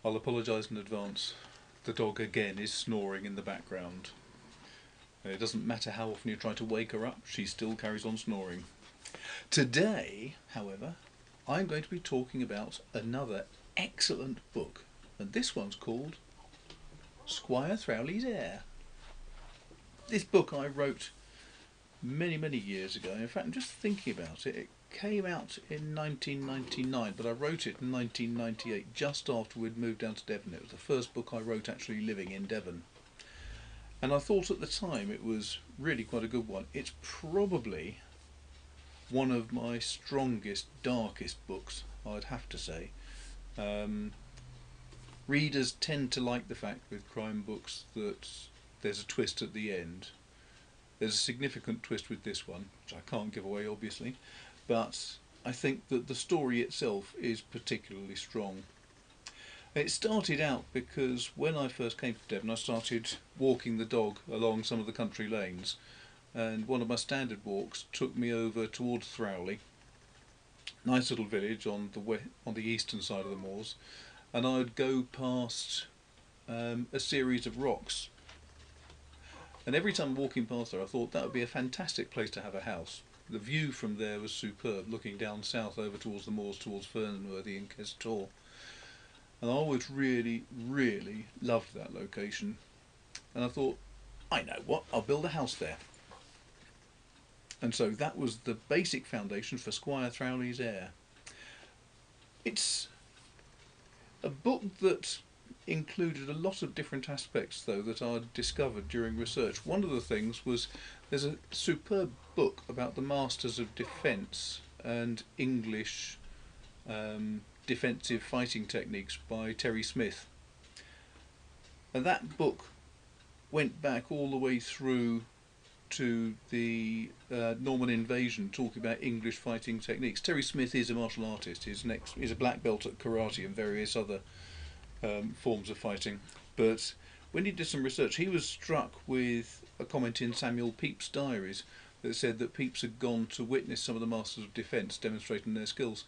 I'll apologise in advance. The dog again is snoring in the background. It doesn't matter how often you try to wake her up, she still carries on snoring. Today, however, I'm going to be talking about another excellent book, and this one's called Squire Throwleigh's Heir. This book I wrote many years ago. In fact, I'm just thinking about it. It came out in 1999, but I wrote it in 1998, just after we'd moved down to Devon. It was the first book I wrote actually living in Devon. And I thought at the time it was really quite a good one. It's probably one of my strongest, darkest books, I'd have to say. Readers tend to like the fact with crime books that there's a twist at the end. There's a significant twist with this one, which I can't give away obviously, but I think that the story itself is particularly strong. It started out because when I first came to Devon I started walking the dog along some of the country lanes, and one of my standard walks took me over towards Throwleigh, nice little village on the eastern side of the moors, and I would go past a series of rocks. And every time walking past there I thought that would be a fantastic place to have a house. The view from there was superb, looking down south over towards the moors, towards Fernworthy and Shilstone Tor. And I always really loved that location. And I thought, I know what, I'll build a house there. And so that was the basic foundation for Squire Throwleigh's Heir. It's a book that included a lot of different aspects though that I'd discovered during research. One of the things was there's a superb book about the Masters of Defence and English defensive fighting techniques by Terry Smith. And that book went back all the way through to the Norman invasion, talking about English fighting techniques. Terry Smith is a martial artist. He's a black belt at karate and various other forms of fighting. But when he did some research, he was struck with a comment in Samuel Pepys' diaries that said that Pepys had gone to witness some of the Masters of Defence demonstrating their skills.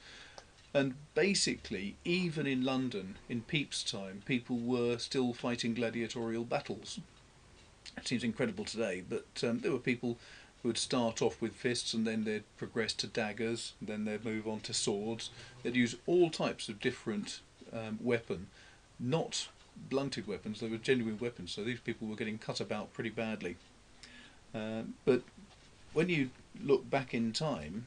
And basically, even in London, in Pepys' time, people were still fighting gladiatorial battles. It seems incredible today, but there were people who would start off with fists and then they'd progress to daggers, and then they'd move on to swords. They'd use all types of different weapon, not blunted weapons, they were genuine weapons, so these people were getting cut about pretty badly. But when you look back in time,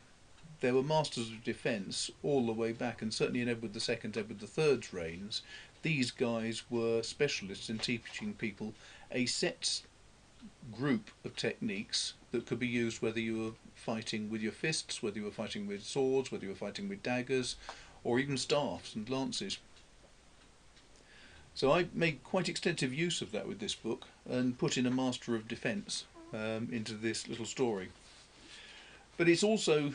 there were Masters of Defence all the way back, and certainly in Edward II, Edward III's reigns, these guys were specialists in teaching people a set group of techniques that could be used whether you were fighting with your fists, whether you were fighting with swords, whether you were fighting with daggers, or even staffs and lances. So I made quite extensive use of that with this book and put in a Master of Defence into this little story. But it's also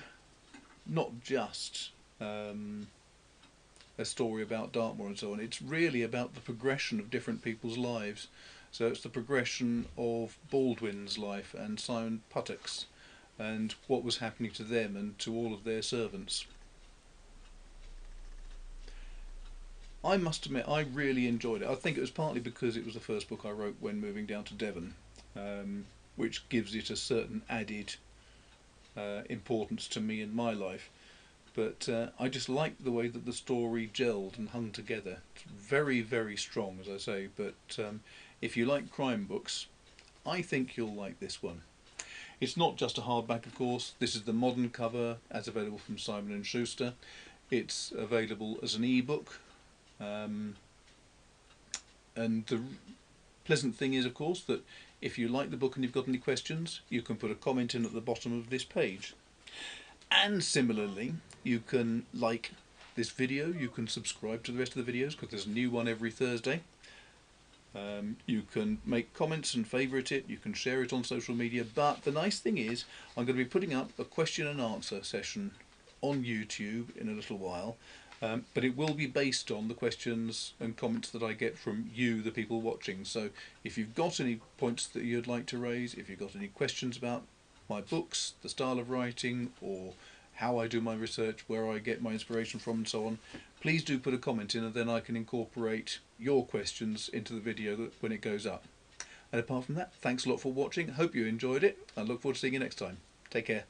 not just a story about Dartmoor and so on. It's really about the progression of different people's lives. So it's the progression of Baldwin's life and Simon Puttock's and what was happening to them and to all of their servants. I must admit I really enjoyed it. I think it was partly because it was the first book I wrote when moving down to Devon, which gives it a certain added importance to me in my life, but I just liked the way that the story gelled and hung together. It's very strong, as I say, but if you like crime books, I think you'll like this one. It's not just a hardback, of course. This is the modern cover, as available from Simon & Schuster. It's available as an e-book, and the pleasant thing is, of course, that if you like the book and you've got any questions, you can put a comment in at the bottom of this page. And similarly, you can like this video, you can subscribe to the rest of the videos because there's a new one every Thursday. You can make comments and favourite it, you can share it on social media, but the nice thing is I'm going to be putting up a question and answer session on YouTube in a little while, but it will be based on the questions and comments that I get from you, the people watching. So if you've got any points that you'd like to raise, if you've got any questions about my books, the style of writing, or how I do my research, where I get my inspiration from and so on, please do put a comment in, and then I can incorporate your questions into the video when it goes up. And apart from that, thanks a lot for watching. Hope you enjoyed it. I look forward to seeing you next time. Take care.